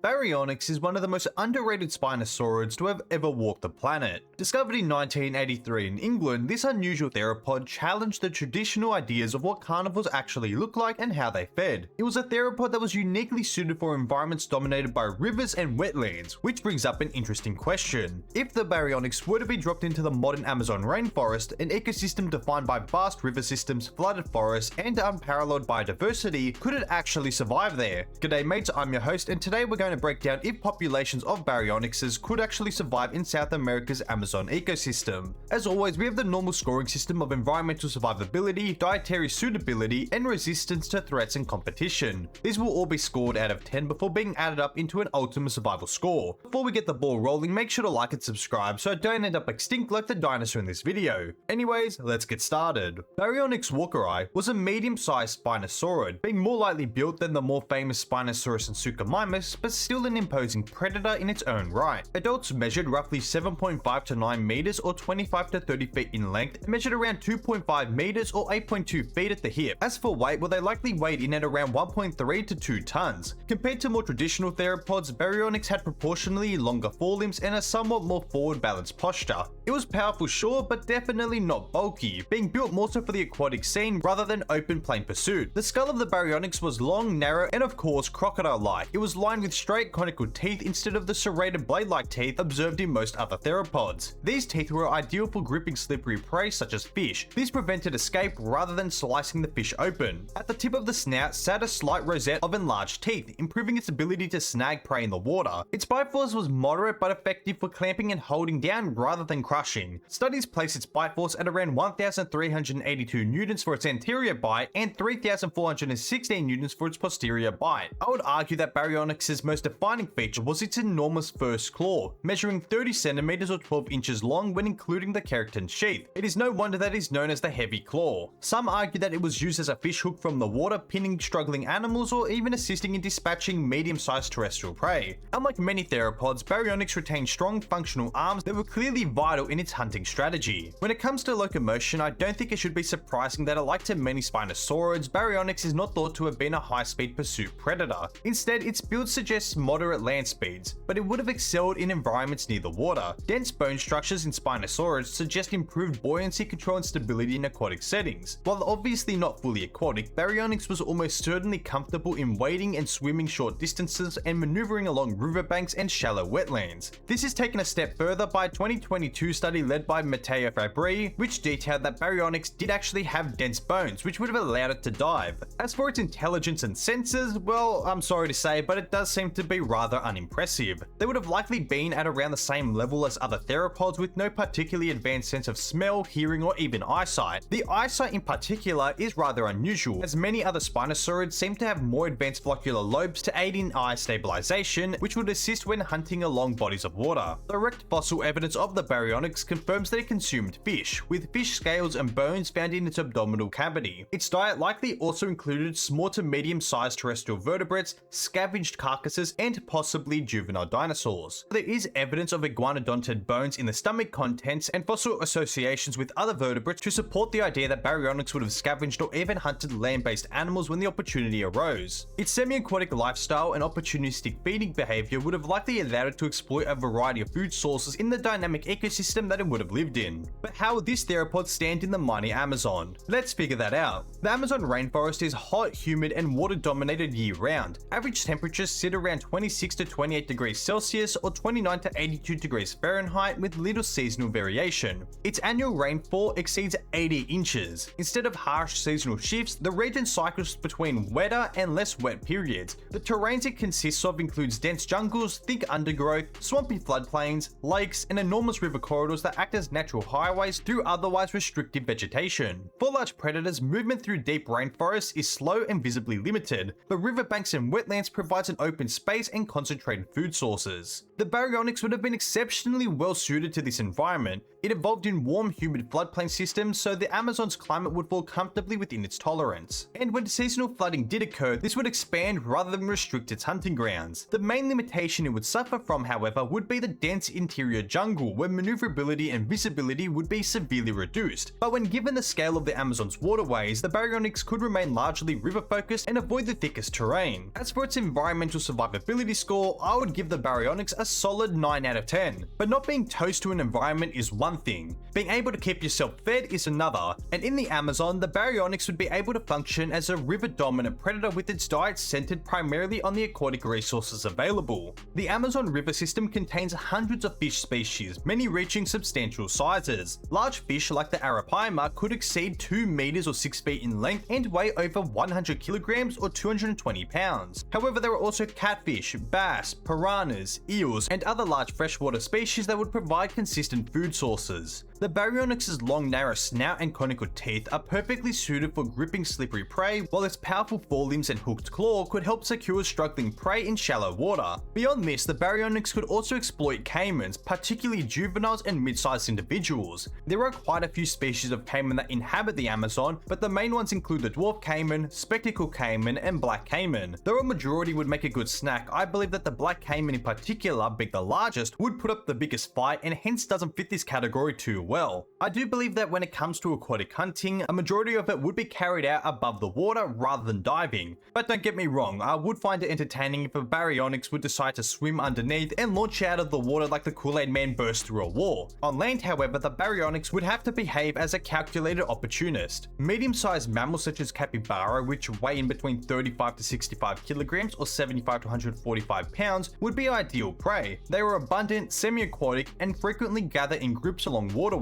Baryonyx is one of the most underrated spinosaurids to have ever walked the planet. Discovered in 1983 in England, this unusual theropod challenged the traditional ideas of what carnivores actually look like and how they fed. It was a theropod that was uniquely suited for environments dominated by rivers and wetlands, which brings up an interesting question. If the Baryonyx were to be dropped into the modern Amazon rainforest, an ecosystem defined by vast river systems, flooded forests, and unparalleled biodiversity, could it actually survive there? G'day mates, I'm your host, and today we're going to break down if populations of Baryonyxes could actually survive in South America's Amazon ecosystem. As always, we have the normal scoring system of environmental survivability, dietary suitability, and resistance to threats and competition. These will all be scored out of 10 before being added up into an ultimate survival score. Before we get the ball rolling, make sure to like and subscribe so I don't end up extinct like the dinosaur in this video. Anyways, let's get started. Baryonyx walkeri was a medium-sized spinosaurid, being more lightly built than the more famous Spinosaurus and Suchomimus, but still an imposing predator in its own right. Adults measured roughly 7.5 to 9 meters or 25 to 30 feet in length, and measured around 2.5 meters or 8.2 feet at the hip. As for weight, well, they likely weighed in at around 1.3 to 2 tons. Compared to more traditional theropods, Baryonyx had proportionally longer forelimbs and a somewhat more forward balanced posture. It was powerful, sure, but definitely not bulky, being built more so for the aquatic scene rather than open plain pursuit. The skull of the Baryonyx was long, narrow, and of course crocodile-like. It was lined with straight conical teeth instead of the serrated blade-like teeth observed in most other theropods. These teeth were ideal for gripping slippery prey such as fish. These prevented escape rather than slicing the fish open. At the tip of the snout sat a slight rosette of enlarged teeth, improving its ability to snag prey in the water. Its bite force was moderate but effective for clamping and holding down rather than crushing. Studies place its bite force at around 1,382 newtons for its anterior bite and 3,416 newtons for its posterior bite. I would argue that Baryonyx's most defining feature was its enormous first claw, measuring 30 centimeters or 12 inches long when including the keratin sheath. It is no wonder that it is known as the heavy claw. Some argue that it was used as a fish hook from the water, pinning struggling animals or even assisting in dispatching medium-sized terrestrial prey. Unlike many theropods, Baryonyx retained strong functional arms that were clearly vital in its hunting strategy. When it comes to locomotion, I don't think it should be surprising that alike to many spinosaurids, Baryonyx is not thought to have been a high-speed pursuit predator. Instead, its build suggests moderate land speeds, but it would have excelled in environments near the water. Dense bone structures in spinosaurids suggest improved buoyancy control and stability in aquatic settings. While obviously not fully aquatic, Baryonyx was almost certainly comfortable in wading and swimming short distances and maneuvering along riverbanks and shallow wetlands. This is taken a step further by a 2022 study led by Matteo Fabri, which detailed that Baryonyx did actually have dense bones, which would have allowed it to dive. As for its intelligence and senses, well, I'm sorry to say, but it does seem to be rather unimpressive. They would have likely been at around the same level as other theropods with no particularly advanced sense of smell, hearing, or even eyesight. The eyesight in particular is rather unusual, as many other spinosaurids seem to have more advanced floccular lobes to aid in eye stabilization, which would assist when hunting along bodies of water. Direct fossil evidence of the Baryonyx confirms that it consumed fish, with fish scales and bones found in its abdominal cavity. Its diet likely also included small to medium-sized terrestrial vertebrates, scavenged carcasses, and possibly juvenile dinosaurs. There is evidence of iguanodontid bones in the stomach contents and fossil associations with other vertebrates to support the idea that Baryonyx would have scavenged or even hunted land-based animals when the opportunity arose. Its semi-aquatic lifestyle and opportunistic feeding behavior would have likely allowed it to exploit a variety of food sources in the dynamic ecosystem that it would have lived in. But how would this theropod stand in the mighty Amazon? Let's figure that out. The Amazon rainforest is hot, humid, and water-dominated year-round. Average temperatures sit around 26 to 28 degrees Celsius or 29 to 82 degrees Fahrenheit with little seasonal variation. Its annual rainfall exceeds 80 inches. Instead of harsh seasonal shifts, the region cycles between wetter and less wet periods. The terrains it consists of includes dense jungles, thick undergrowth, swampy floodplains, lakes, and enormous river corridors that act as natural highways through otherwise restrictive vegetation. For large predators, movement through deep rainforests is slow and visibly limited, but riverbanks and wetlands provides an open space and concentrated food sources. The Baryonyx would have been exceptionally well suited to this environment, It evolved in warm, humid floodplain systems, so the Amazon's climate would fall comfortably within its tolerance. And when seasonal flooding did occur, this would expand rather than restrict its hunting grounds. The main limitation it would suffer from, however, would be the dense interior jungle, where maneuverability and visibility would be severely reduced. But when given the scale of the Amazon's waterways, the Baryonyx could remain largely river-focused and avoid the thickest terrain. As for its environmental survivability score, I would give the Baryonyx a solid 9 out of 10. But not being toast to an environment is one thing. Being able to keep yourself fed is another, and in the Amazon, the Baryonyx would be able to function as a river-dominant predator with its diet centered primarily on the aquatic resources available. The Amazon river system contains hundreds of fish species, many reaching substantial sizes. Large fish like the arapaima could exceed 2 meters or 6 feet in length and weigh over 100 kilograms or 220 pounds. However, there are also catfish, bass, piranhas, eels, and other large freshwater species that would provide consistent food sources. The Baryonyx's long narrow snout and conical teeth are perfectly suited for gripping slippery prey, while its powerful forelimbs and hooked claw could help secure struggling prey in shallow water. Beyond this, the Baryonyx could also exploit caimans, particularly juveniles and mid-sized individuals. There are quite a few species of caiman that inhabit the Amazon, but the main ones include the dwarf caiman, spectacle caiman, and black caiman. Though a majority would make a good snack, I believe that the black caiman in particular, being the largest, would put up the biggest fight and hence doesn't fit this category too well. I do believe that when it comes to aquatic hunting, a majority of it would be carried out above the water rather than diving. But don't get me wrong, I would find it entertaining if a Baryonyx would decide to swim underneath and launch out of the water like the Kool-Aid Man burst through a wall. On land, however, the Baryonyx would have to behave as a calculated opportunist. Medium-sized mammals such as capybara, which weigh in between 35 to 65 kilograms or 75 to 145 pounds, would be ideal prey. They are abundant, semi-aquatic, and frequently gather in groups along waterways.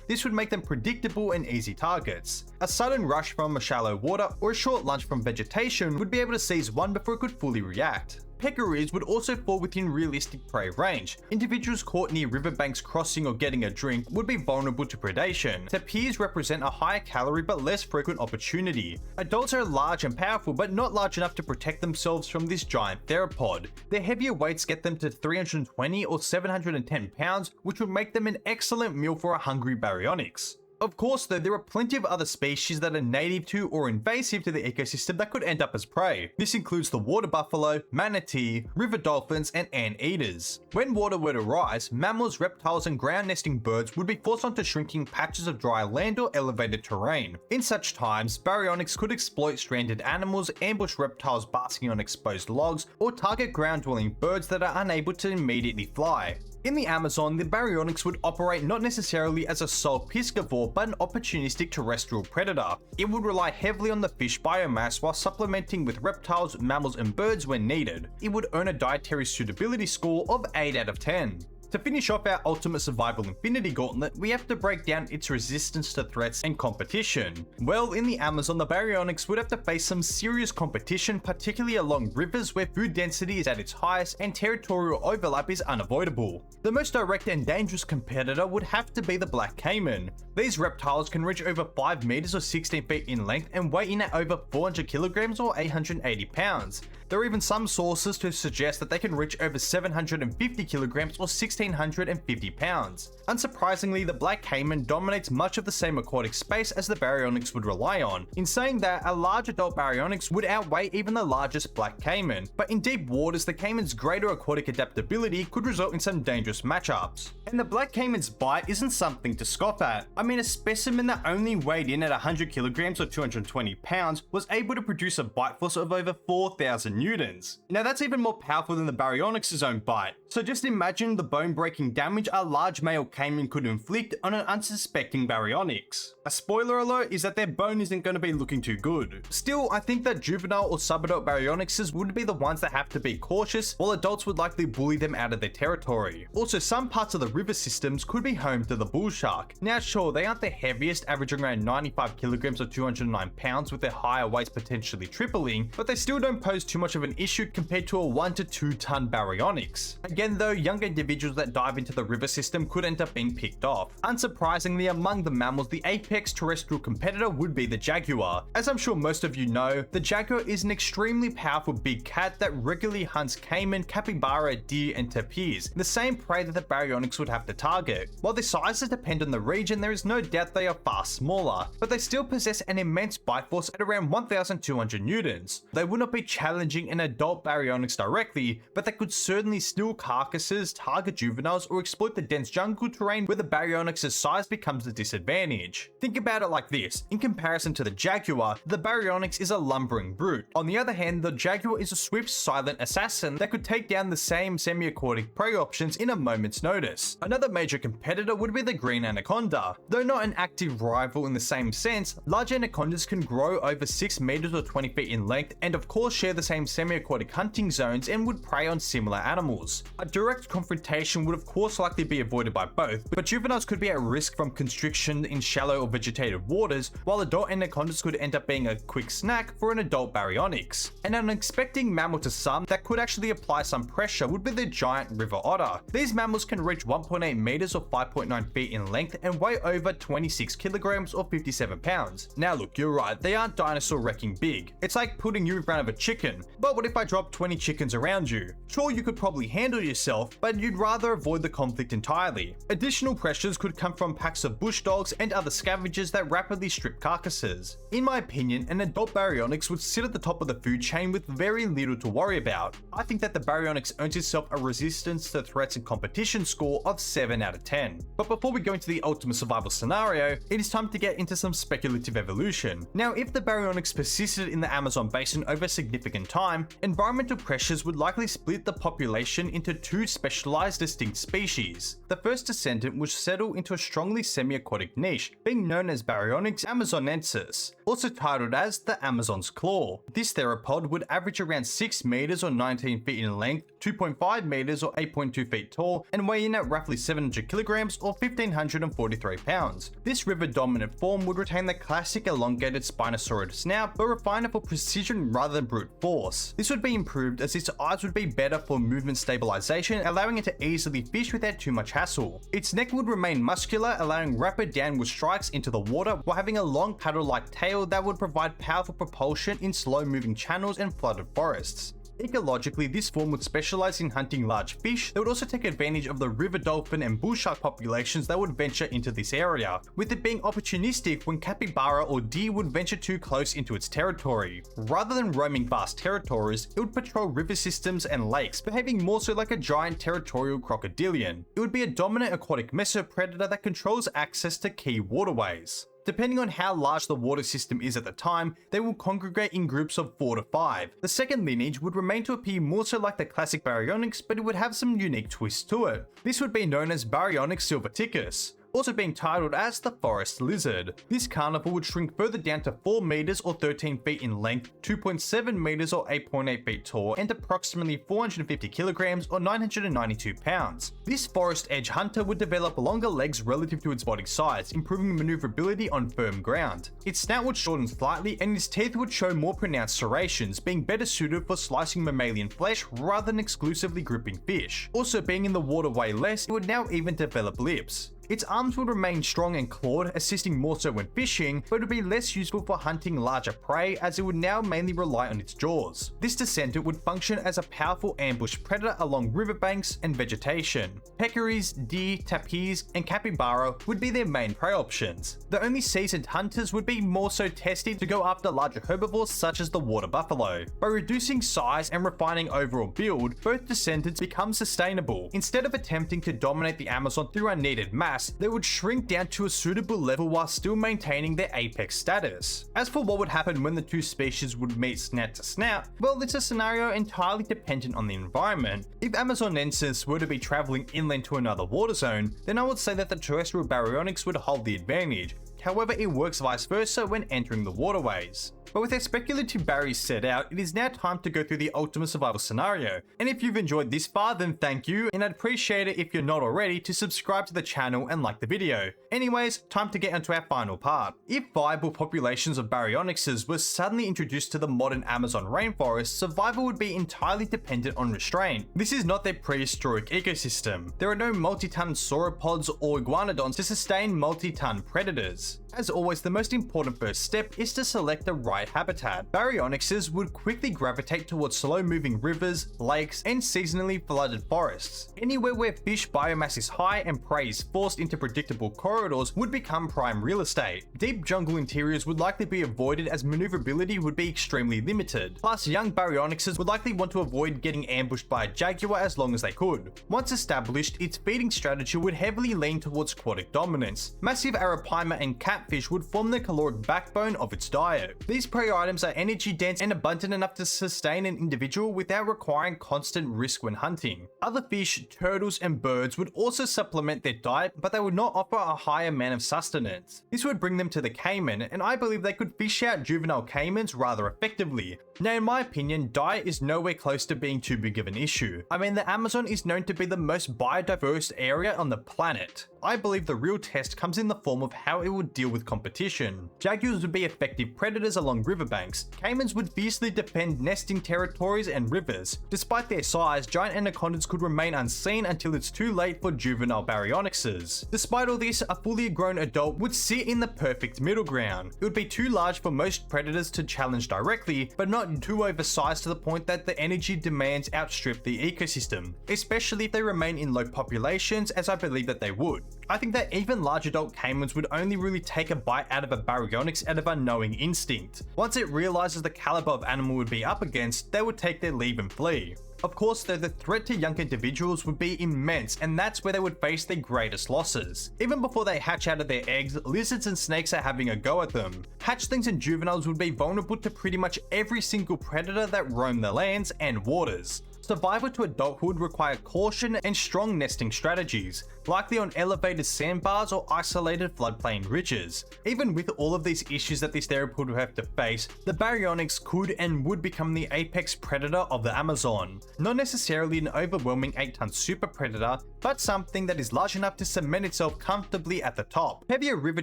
This would make them predictable and easy targets. A sudden rush from a shallow water or a short lunge from vegetation would be able to seize one before it could fully react. Peccaries would also fall within realistic prey range. Individuals caught near riverbanks crossing or getting a drink would be vulnerable to predation. Tapirs represent a higher calorie but less frequent opportunity. Adults are large and powerful but not large enough to protect themselves from this giant theropod. Their heavier weights get them to 320 or 710 pounds, which would make them an excellent meal for a hungry Baryonyx. Of course though, there are plenty of other species that are native to or invasive to the ecosystem that could end up as prey. This includes the water buffalo, manatee, river dolphins, and anteaters. When water were to rise, mammals, reptiles, and ground nesting birds would be forced onto shrinking patches of dry land or elevated terrain. In such times, Baryonyx could exploit stranded animals, ambush reptiles basking on exposed logs, or target ground-dwelling birds that are unable to immediately fly. In the Amazon, the Baryonyx would operate not necessarily as a sole piscivore but an opportunistic terrestrial predator. It would rely heavily on the fish biomass while supplementing with reptiles, mammals, and birds when needed. It would earn a dietary suitability score of 8 out of 10. To finish off our ultimate survival infinity gauntlet, we have to break down its resistance to threats and competition. Well, in the Amazon, the Baryonyx would have to face some serious competition, particularly along rivers where food density is at its highest and territorial overlap is unavoidable. The most direct and dangerous competitor would have to be the black caiman. These reptiles can reach over 5 meters or 16 feet in length and weigh in at over 400 kilograms or 880 pounds. There are even some sources to suggest that they can reach over 750 kilograms or 1650 pounds. Unsurprisingly, the black caiman dominates much of the same aquatic space as the Baryonyx would rely on. In saying that, a large adult Baryonyx would outweigh even the largest black caiman, but in deep waters, the caiman's greater aquatic adaptability could result in some dangerous matchups. And the black caiman's bite isn't something to scoff at. I mean, a specimen that only weighed in at 100 kilograms or 220 pounds was able to produce a bite force of over 4,000 newtons. Now that's even more powerful than the Baryonyx's own bite. So just imagine the bone-breaking damage a large male caiman could inflict on an unsuspecting Baryonyx. A spoiler alert is that their bone isn't going to be looking too good. Still, I think that juvenile or subadult Baryonyxes would be the ones that have to be cautious, while adults would likely bully them out of their territory. Also, some parts of the river systems could be home to the bull shark. Now sure, they aren't the heaviest, averaging around 95 kilograms or 209 pounds with their higher weights potentially tripling, but they still don't pose too much much of an issue compared to a 1 to 2 ton Baryonyx. Again though, younger individuals that dive into the river system could end up being picked off. Unsurprisingly, among the mammals, the apex terrestrial competitor would be the jaguar. As I'm sure most of you know, the jaguar is an extremely powerful big cat that regularly hunts caiman, capybara, deer, and tapirs, the same prey that the Baryonyx would have to target. While their sizes depend on the region, there is no doubt they are far smaller, but they still possess an immense bite force at around 1,200 newtons. They would not be challenging an adult Baryonyx directly, but they could certainly steal carcasses, target juveniles, or exploit the dense jungle terrain where the Baryonyx's size becomes a disadvantage. Think about it like this: in comparison to the jaguar, the Baryonyx is a lumbering brute. On the other hand, the jaguar is a swift, silent assassin that could take down the same semi-aquatic prey options in a moment's notice. Another major competitor would be the green anaconda. Though not an active rival in the same sense, large anacondas can grow over 6 meters or 20 feet in length and of course share the same semi-aquatic hunting zones and would prey on similar animals. A direct confrontation would of course likely be avoided by both, but juveniles could be at risk from constriction in shallow or vegetated waters, while adult anacondas could end up being a quick snack for an adult Baryonyx. And an unexpected mammal to some that could actually apply some pressure would be the giant river otter. These mammals can reach 1.8 meters or 5.9 feet in length and weigh over 26 kilograms or 57 pounds. Now look, you're right, they aren't dinosaur wrecking big. It's like putting you in front of a chicken. But what if I drop 20 chickens around you? Sure, you could probably handle yourself, but you'd rather avoid the conflict entirely. Additional pressures could come from packs of bush dogs and other scavengers that rapidly strip carcasses. In my opinion, an adult Baryonyx would sit at the top of the food chain with very little to worry about. I think that the Baryonyx earns itself a resistance to threats and competition score of 7 out of 10. But before we go into the ultimate survival scenario, it is time to get into some speculative evolution. Now, if the Baryonyx persisted in the Amazon basin over significant time, environmental pressures would likely split the population into two specialized distinct species. The first descendant would settle into a strongly semi-aquatic niche, being known as Baryonyx amazonensis, also titled as the Amazon's Claw. This theropod would average around 6 meters or 19 feet in length, 2.5 meters or 8.2 feet tall, and weigh in at roughly 700 kilograms or 1,543 pounds. This river-dominant form would retain the classic elongated spinosaurid snout, but refine it for precision rather than brute force. This would be improved as its eyes would be better for movement stabilization, allowing it to easily fish without too much hassle. Its neck would remain muscular, allowing rapid downward strikes into the water, while having a long paddle-like tail that would provide powerful propulsion in slow-moving channels and flooded forests. Ecologically, this form would specialize in hunting large fish that would also take advantage of the river dolphin and bull shark populations that would venture into this area, with it being opportunistic when capybara or deer would venture too close into its territory. Rather than roaming vast territories, it would patrol river systems and lakes, behaving more so like a giant territorial crocodilian. It would be a dominant aquatic mesopredator that controls access to key waterways. Depending on how large the water system is at the time, they will congregate in groups of 4 to 5. The second lineage would remain to appear more so like the classic Baryonyx, but it would have some unique twists to it. This would be known as Baryonyx silvaticus, also being titled as the forest lizard. This carnivore would shrink further down to 4 meters or 13 feet in length, 2.7 meters or 8.8 feet tall, and approximately 450 kilograms or 992 pounds. This forest edge hunter would develop longer legs relative to its body size, improving maneuverability on firm ground. Its snout would shorten slightly and its teeth would show more pronounced serrations, being better suited for slicing mammalian flesh rather than exclusively gripping fish. Also being in the waterway less, it would now even develop lips. Its arms would remain strong and clawed, assisting more so when fishing, but would be less useful for hunting larger prey as it would now mainly rely on its jaws. This descendant would function as a powerful ambush predator along riverbanks and vegetation. Peccaries, deer, tapirs, and capybara would be their main prey options. The only seasoned hunters would be more so tested to go after larger herbivores such as the water buffalo. By reducing size and refining overall build, both descendants become sustainable. Instead of attempting to dominate the Amazon through unneeded mass, they would shrink down to a suitable level while still maintaining their apex status. As for what would happen when the two species would meet snout to snout, well, it's a scenario entirely dependent on the environment. If amazonensis were to be traveling inland to another water zone, then I would say that the terrestrial Baryonyx would hold the advantage, however it works vice versa when entering the waterways. But with our speculative barriers set out, it is now time to go through the ultimate survival scenario. And if you've enjoyed this far, then thank you, and I'd appreciate it if you're not already to subscribe to the channel and like the video. Anyways, time to get into our final part. If viable populations of baryonyxes were suddenly introduced to the modern Amazon rainforest, survival would be entirely dependent on restraint. This is not their prehistoric ecosystem. There are no multi-ton sauropods or iguanodons to sustain multi-ton predators. As always, the most important first step is to select the right habitat. Baryonyxes would quickly gravitate towards slow-moving rivers, lakes, and seasonally flooded forests. Anywhere where fish biomass is high and prey is forced into predictable corridors would become prime real estate. Deep jungle interiors would likely be avoided as maneuverability would be extremely limited. Plus, young baryonyxes would likely want to avoid getting ambushed by a jaguar as long as they could. Once established, its feeding strategy would heavily lean towards aquatic dominance. Massive arapaima and catfish would form the caloric backbone of its diet. These prey items are energy dense and abundant enough to sustain an individual without requiring constant risk when hunting. Other fish, turtles, and birds would also supplement their diet, but they would not offer a high amount of sustenance. This would bring them to the caiman, and I believe they could fish out juvenile caimans rather effectively. Now, in my opinion, diet is nowhere close to being too big of an issue. I mean, the Amazon is known to be the most biodiverse area on the planet. I believe the real test comes in the form of how it would deal with competition. Jaguars would be effective predators along riverbanks. Caimans would fiercely defend nesting territories and rivers. Despite their size, giant anacondas could remain unseen until it's too late for juvenile baryonyxes. Despite all this, a fully grown adult would sit in the perfect middle ground. It would be too large for most predators to challenge directly, but not too oversized to the point that the energy demands outstrip the ecosystem, especially if they remain in low populations, as I believe that they would. I think that even large adult caimans would only really take a bite out of a baryonyx out of unknowing instinct. Once it realizes the caliber of animal would be up against, they would take their leave and flee. Of course though, the threat to young individuals would be immense, and that's where they would face their greatest losses. Even before they hatch out of their eggs, lizards and snakes are having a go at them. Hatchlings and juveniles would be vulnerable to pretty much every single predator that roam the lands and waters. Survival to adulthood require caution and strong nesting strategies, likely on elevated sandbars or isolated floodplain ridges. Even with all of these issues that this theropod would have to face, the baryonyx could and would become the apex predator of the Amazon. Not necessarily an overwhelming 8-ton super predator, but something that is large enough to cement itself comfortably at the top. Heavier river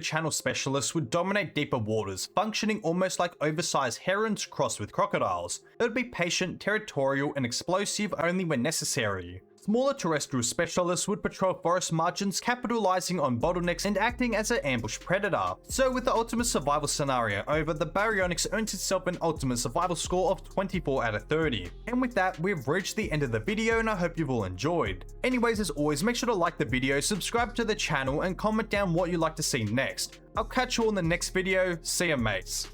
channel specialists would dominate deeper waters, functioning almost like oversized herons crossed with crocodiles. They would be patient, territorial, and explosive only when necessary. Smaller terrestrial specialists would patrol forest margins, capitalizing on bottlenecks and acting as an ambush predator. So with the ultimate survival scenario over, the baryonyx earns itself an ultimate survival score of 24 out of 30. And with that, we've reached the end of the video, and I hope you've all enjoyed. Anyways, as always, make sure to like the video, subscribe to the channel, and comment down what you'd like to see next. I'll catch you all in the next video. See ya, mates.